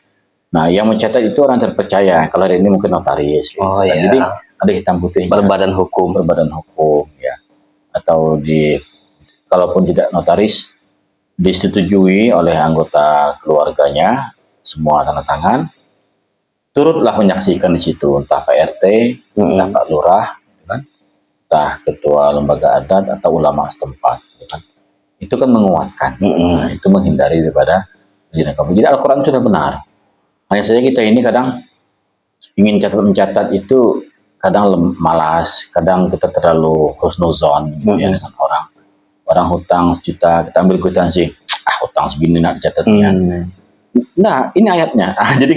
Nah, yang mencatat itu orang terpercaya. Kalau hari ini mungkin notaris. Oh, Nah, iya. jadi ada hitam putihnya. Berbadan hukum. Berbadan hukum, ya. Atau kalaupun tidak notaris, disetujui oleh anggota keluarganya, semua tanda tangan, turutlah menyaksikan di situ, entah Pak RT, entah Pak Lurah, gitu kan, entah ketua lembaga adat atau ulama setempat, gitu kan. Itu kan menguatkan. Nah, itu menghindari daripada kejadian kabur. Jadi Al-Quran sudah benar. Hanya saja kita ini kadang ingin mencatat itu kadang malas, kadang kita terlalu husnuzon ya, dengan orang. Orang hutang 1 juta, kita ambil kwitansi, hutang segini nak dicatatnya. Nah, ini ayatnya. Jadi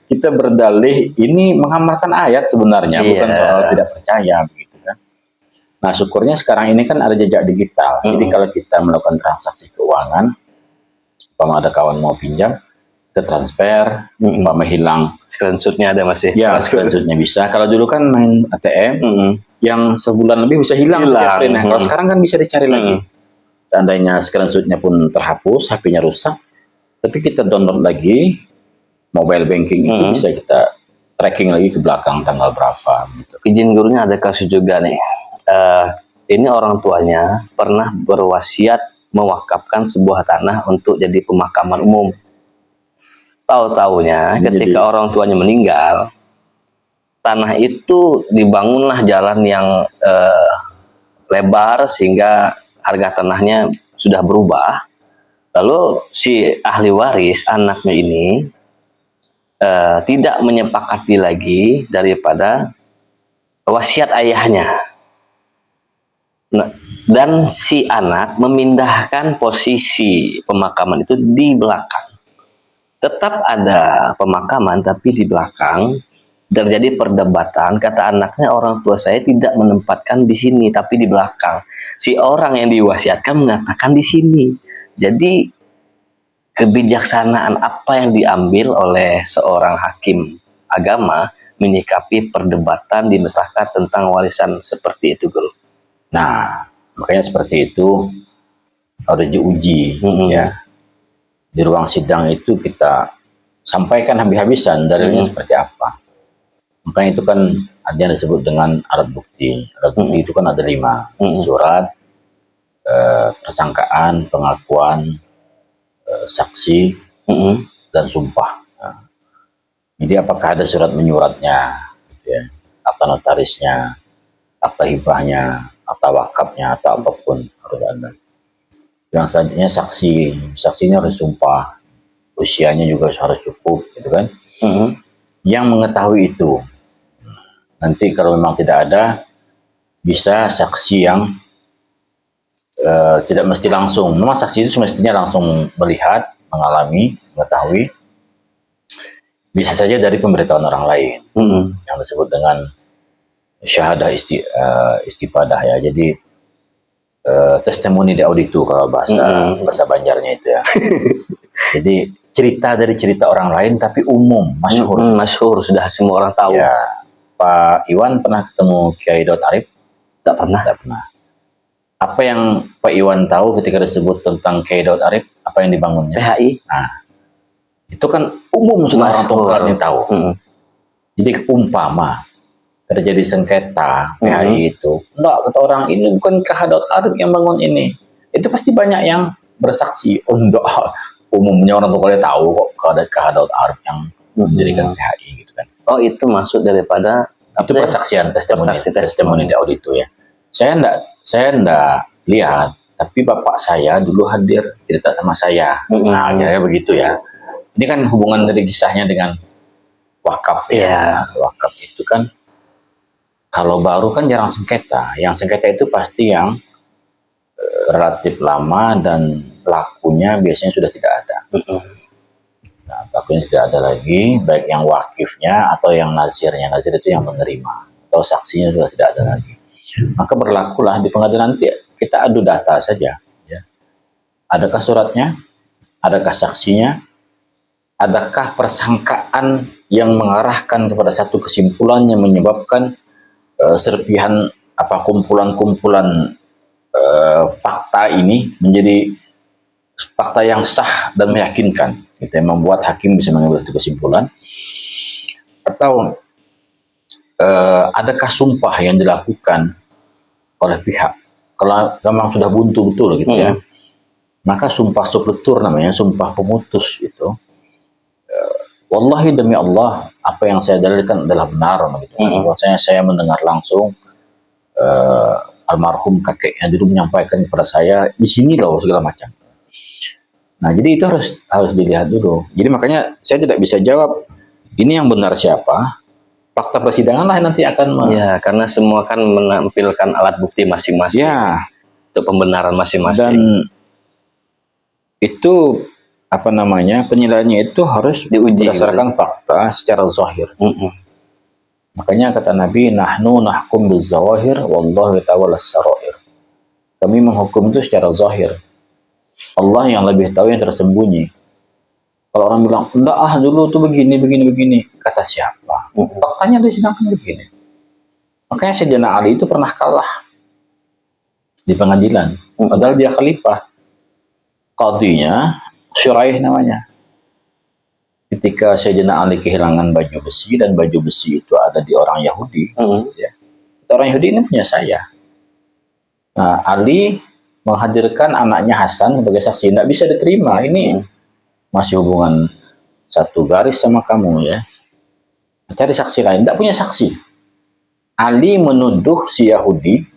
kita berdalih ini mengamalkan ayat sebenarnya, bukan soal tidak percaya, begitu kan. Nah, syukurnya sekarang ini kan ada jejak digital. Jadi kalau kita melakukan transaksi keuangan, umpama ada kawan mau pinjam, kita transfer, umpama hilang, Screenshotnya ada masih. ya screenshotnya bisa. Kalau dulu kan main ATM, yang sebulan lebih bisa hilang. Nah, kalau sekarang kan bisa dicari lagi. Seandainya screenshotnya pun terhapus, HP-nya rusak, tapi kita download lagi, mobile banking itu bisa kita tracking lagi ke belakang tanggal berapa. Gitu. Izin gurunya ada kasus juga nih. Ini orang tuanya pernah berwasiat mewakafkan sebuah tanah untuk jadi pemakaman umum. Tahu-taunya ketika orang tuanya meninggal, tanah itu dibangunlah jalan yang lebar sehingga harga tanahnya sudah berubah. Lalu si ahli waris anaknya ini tidak menyepakati lagi daripada wasiat ayahnya. Nah, dan si anak memindahkan posisi pemakaman itu di belakang. Tetap ada pemakaman, tapi di belakang terjadi perdebatan. Kata anaknya, orang tua saya tidak menempatkan di sini, tapi di belakang. Si orang yang diwasiatkan mengatakan di sini. Jadi kebijaksanaan apa yang diambil oleh seorang hakim agama menyikapi perdebatan di masyarakat tentang warisan seperti itu, Guru? Nah, makanya seperti itu harus diuji, ya. Di ruang sidang itu kita sampaikan habis-habisan dalilnya seperti apa. Makanya itu kan ada yang disebut dengan alat bukti. Alat bukti itu kan ada 5. Surat, persangkaan, pengakuan, saksi, dan sumpah. Nah, jadi apakah ada surat menyuratnya, gitu ya, akta notarisnya, akta hibahnya, akta wakafnya, atau apapun harus ada. Yang selanjutnya saksinya harus sumpah, usianya juga harus cukup, gitu kan. Yang mengetahui itu, nanti kalau memang tidak ada, bisa saksi yang tidak mesti langsung. Memang saksi itu semestinya langsung melihat, mengalami, mengetahui. Bisa saja dari pemberitahuan orang lain, yang disebut dengan syahadah istifadah, ya. Jadi testimoni di auditu kalau bahasa Banjarnya itu, ya. Jadi cerita dari cerita orang lain tapi umum, masyhur. Masyhur, sudah semua orang tahu. Ya, Pak Iwan pernah ketemu Kiai Daud Arif? Tak pernah. Tak pernah. Apa yang Pak Iwan tahu ketika disebut tentang Kiai Daud Arif? Apa yang dibangunnya? PHI. Nah, itu kan umum semua orang tongkatnya tahu. Jadi umpama terjadi sengketa PHI itu, enggak, kata orang ini bukan K.H. Daud Arif yang bangun ini, itu pasti banyak yang bersaksi. Oh enggak, umumnya orang tuanya tahu kok kalau ada K.H. Daud Arif yang mendirikan PHI gitu kan. Oh, itu maksud daripada Itu persaksian Persaksi testimoni Daud itu ya. Saya enggak lihat, tapi bapak saya dulu hadir cerita sama saya. Nah, akhirnya begitu ya. Ini kan hubungan dari kisahnya dengan wakaf ya. Wakaf itu kan kalau baru kan jarang sengketa. Yang sengketa itu pasti yang relatif lama dan pelakunya biasanya sudah tidak ada. Nah, pelakunya tidak ada lagi, baik yang wakifnya atau yang nazirnya. Nazir itu yang menerima, atau saksinya sudah tidak ada lagi. Maka berlakulah di pengadilan nanti kita adu data saja. Ya. Adakah suratnya? Adakah saksinya? Adakah persangkaan yang mengarahkan kepada satu kesimpulan yang menyebabkan serpihan kumpulan-kumpulan fakta ini menjadi fakta yang sah dan meyakinkan, gitu, yang membuat hakim bisa mengambil satu kesimpulan. Atau adakah sumpah yang dilakukan oleh pihak, kalau memang sudah buntu betul gitu ya, maka sumpah subletur namanya, sumpah pemutus itu. Wallahi demi Allah, apa yang saya dalilkan adalah benar gitu. Saya mendengar langsung almarhum kakeknya dulu menyampaikan kepada saya, di sini loh segala macam. Nah, jadi itu harus dilihat dulu. Jadi makanya saya tidak bisa jawab ini yang benar siapa. Fakta persidangan lah nanti akan ya, karena semua kan menampilkan alat bukti masing-masing. Ya, untuk pembenaran masing-masing. Dan itu penilaiannya itu harus diuji berdasarkan fakta secara zahir. Makanya kata Nabi, nahnu nahkum bizawahir wallahu ta'ala as-sarair. Kami menghukum itu secara zahir. Allah yang lebih tahu yang tersembunyi. Kalau orang bilang, enggak dulu tuh begini. Kata siapa? Faktanya disidangkan begini. Makanya Sayyidina Ali itu pernah kalah di pengadilan. Padahal dia khalifah. Qadhinya Syuraih namanya. Ketika Sayyidina Ali kehilangan baju besi, dan baju besi itu ada di orang Yahudi, ya. Orang Yahudi ini punya saya. Nah, Ali menghadirkan anaknya Hasan sebagai saksi. Tidak bisa diterima, ini masih hubungan satu garis sama kamu ya. Cari saksi lain, tidak punya saksi. Ali menuduh si Yahudi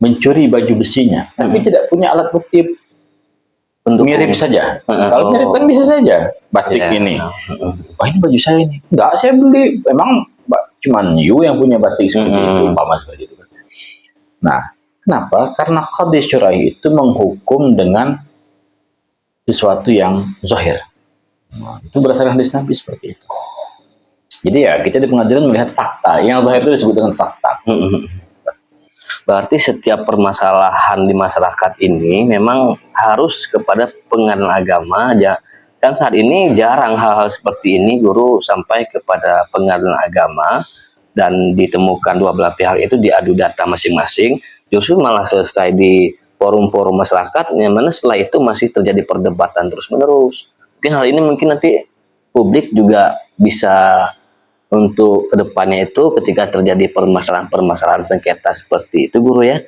mencuri baju besinya, tapi tidak punya alat bukti. Mirip saja. Kalau mirip kan bisa saja batik ini. Wah, ini baju saya ini. Enggak, saya beli. Memang cuman you yang punya batik seperti itu, umpama seperti itu. Nah, kenapa? Karena Qadhi Syuraih itu menghukum dengan sesuatu yang zahir. Nah, itu berdasarkan hadis Nabi seperti itu. Jadi ya, kita di pengadilan melihat fakta. Yang zahir itu disebut dengan fakta. Berarti setiap permasalahan di masyarakat ini memang harus kepada pengadilan agama aja. Dan saat ini jarang hal-hal seperti ini guru sampai kepada pengadilan agama dan ditemukan dua belah pihak itu diadu data masing-masing, justru malah selesai di forum-forum masyarakat, yang mana setelah itu masih terjadi perdebatan terus-menerus. Mungkin hal ini nanti publik juga bisa untuk kedepannya itu ketika terjadi permasalahan sengketa seperti itu guru ya,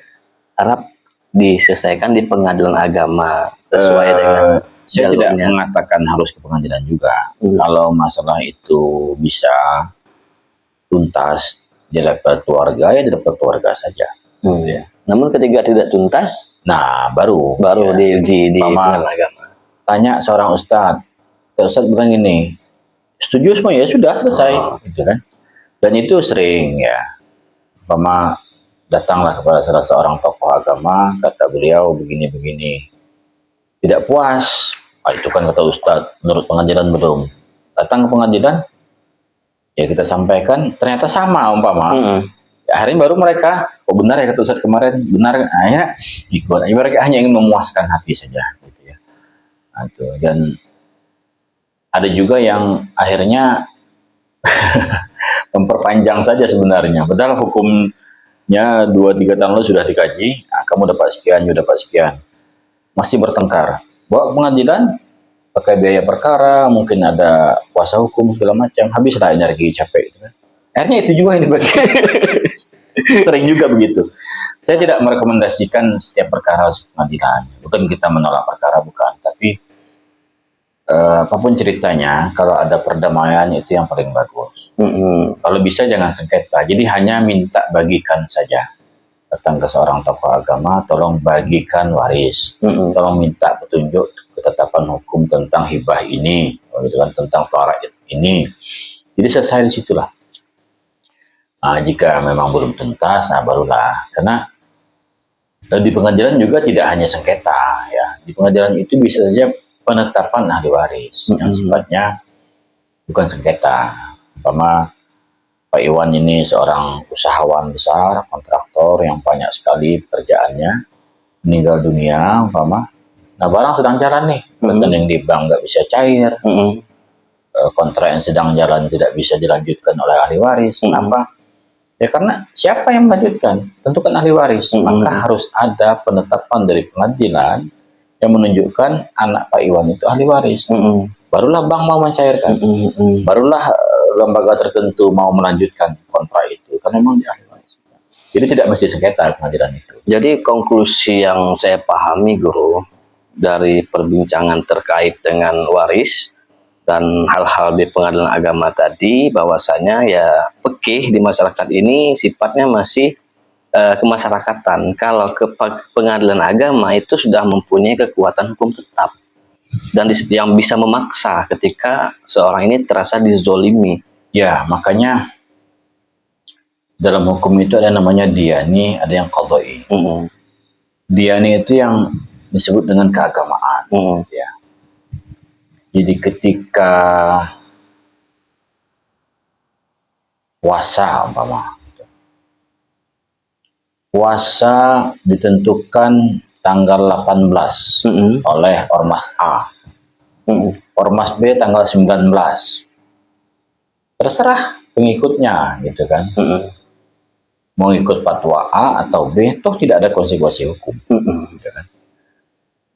harap diselesaikan di pengadilan agama sesuai dengan saya tidak mengatakan harus ke pengadilan juga. Kalau masalah itu bisa tuntas di level keluarga, ya di level keluarga saja. Ya. Namun ketika tidak tuntas, nah baru ya, diuji di pengadilan agama. Tanya seorang ustadz bilang ini, setuju semua, ya sudah selesai, gitu kan. Dan itu sering ya, datanglah kepada salah seorang tokoh agama, kata beliau begini-begini, tidak puas. Itu kan kata ustadz, menurut pengadilan belum. Datang ke pengadilan, ya kita sampaikan, ternyata sama umpama. Ya, akhirnya baru mereka, benar ya kata ustadz kemarin, benar. Akhirnya ikut. Mereka hanya ingin memuaskan hati saja, gitu ya. Nah, itu. Dan ada juga yang akhirnya memperpanjang saja sebenarnya. Padahal hukumnya 2-3 tahun lalu sudah dikaji. Nah, kamu dapat sekian, you dapat sekian. Masih bertengkar. Bawa ke pengadilan, pakai biaya perkara, mungkin ada kuasa hukum segala macam. Habislah energi, capek. Akhirnya itu juga yang dibagi. Sering juga begitu. Saya tidak merekomendasikan setiap perkara harus pengadilan. Bukan kita menolak perkara, bukan. Tapi apapun ceritanya, kalau ada perdamaian itu yang paling bagus. Kalau bisa jangan sengketa. Jadi hanya minta bagikan saja. Datang ke seorang tokoh agama, tolong bagikan waris. Tolong minta petunjuk ketetapan hukum tentang hibah ini, gitu kan, tentang faraid ini. Jadi selesai di situlah. Nah, jika memang belum tuntas, nah barulah. Karena di pengadilan juga tidak hanya sengketa, ya. Di pengadilan itu bisa saja penetapan ahli waris yang sifatnya bukan sengketa. Umpama Pak Iwan ini seorang usahawan besar, kontraktor yang banyak sekali pekerjaannya, meninggal dunia, umpama. Nah, barang sedang jalan nih, rekening di bank nggak bisa cair, kontrak yang sedang jalan tidak bisa dilanjutkan oleh ahli waris. Kenapa? Ya karena siapa yang melanjutkan? Tentu kan ahli waris. Maka harus ada penetapan dari pengadilan yang menunjukkan anak Pak Iwan itu ahli waris. Barulah bank mau mencairkan. Barulah lembaga tertentu mau melanjutkan kontrak itu. Karena memang dia ahli waris. Jadi tidak mesti sengketa pengadilan itu. Jadi konklusi yang saya pahami, Guru, dari perbincangan terkait dengan waris dan hal-hal di pengadilan agama tadi, bahwasanya ya fikih di masyarakat ini sifatnya masih kemasyarakatan. Kalau ke pengadilan agama itu sudah mempunyai kekuatan hukum tetap dan yang bisa memaksa ketika seorang ini terasa dizolimi. Ya, makanya dalam hukum itu ada namanya diyani, ada yang qadai. Diyani itu yang disebut dengan keagamaan. Ya. Jadi ketika puasa umpama, puasa ditentukan tanggal 18 oleh Ormas A, Ormas B tanggal 19. Terserah pengikutnya, gitu kan. Mau ikut fatwa A atau B, toh tidak ada konsekuensi hukum. Gitu kan.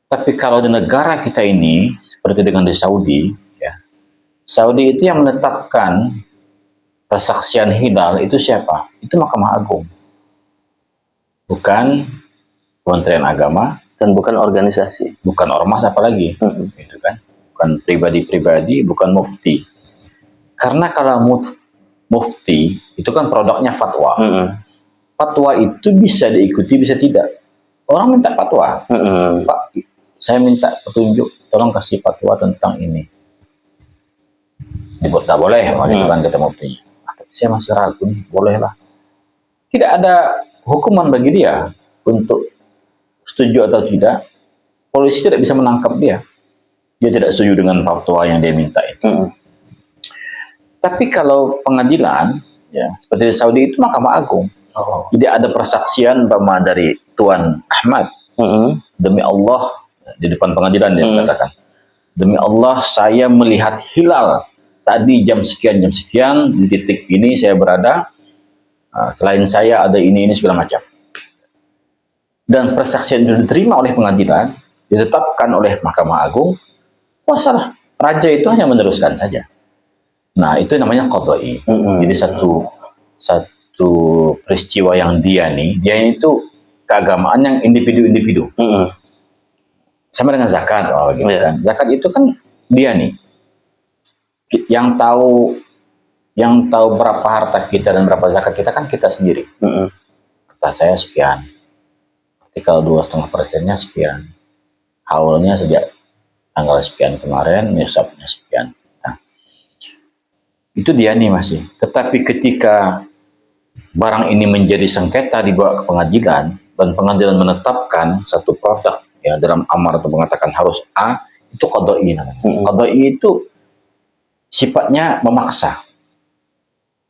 Tapi kalau di negara kita ini, seperti dengan di Saudi, ya, Saudi itu yang menetapkan persaksian hilal itu siapa? Itu Mahkamah Agung. Bukan Kementerian Agama. Dan bukan organisasi. Bukan ormas apalagi. Gitu kan. Bukan pribadi-pribadi, bukan mufti. Karena kalau mufti, itu kan produknya fatwa. Fatwa itu bisa diikuti, bisa tidak. Orang minta fatwa. Pak, saya minta petunjuk, tolong kasih fatwa tentang ini. Dibuat tak boleh, gitu kan kata muftinya. Tapi saya masih ragu nih, bolehlah. Tidak ada hukuman bagi dia untuk setuju atau tidak. Polisi tidak bisa menangkap dia. Dia tidak setuju dengan fatwa yang dia minta itu. Tapi kalau pengadilan, ya seperti di Saudi itu Mahkamah Agung. Jadi ada persaksian dari Tuan Ahmad. Demi Allah, di depan pengadilan dia mengatakan, demi Allah saya melihat hilal tadi jam sekian di titik ini saya berada. Selain saya ada ini segala macam. Dan persaksian itu diterima oleh pengadilan, ditetapkan oleh Mahkamah Agung, puasalah. Raja itu hanya meneruskan saja. Nah, itu namanya qadai. Jadi satu peristiwa yang dia itu keagamaan yang individu-individu. Sama dengan zakat, gitu kan. Zakat itu kan dia nih yang tahu berapa harta kita dan berapa zakat kita kan kita sendiri. Harta saya sekian. Tapi kalau 2,5%-nya sekian. Haulnya sejak tanggal sekian kemarin, nisabnya sekian. Nah, itu dia nih masih. Tetapi ketika barang ini menjadi sengketa dibawa ke pengadilan dan pengadilan menetapkan satu produk, ya dalam amar itu mengatakan harus A, itu qadai namanya. Qadai itu sifatnya memaksa.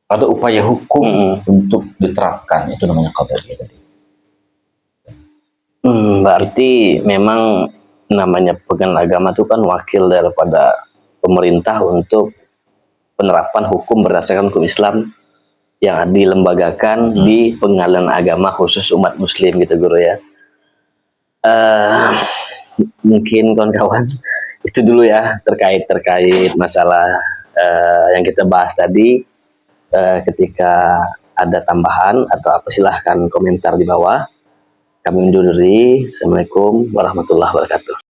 Ada upaya hukum untuk diterapkan, itu namanya qadai tadi. Berarti memang namanya pengadilan agama itu kan wakil daripada pemerintah untuk penerapan hukum berdasarkan hukum Islam yang dilembagakan di pengadilan agama khusus umat muslim gitu Guru ya. Mungkin kawan-kawan itu dulu ya terkait masalah yang kita bahas tadi. Ketika ada tambahan atau apa silahkan komentar di bawah. Kami undur diri. Assalamualaikum warahmatullahi wabarakatuh.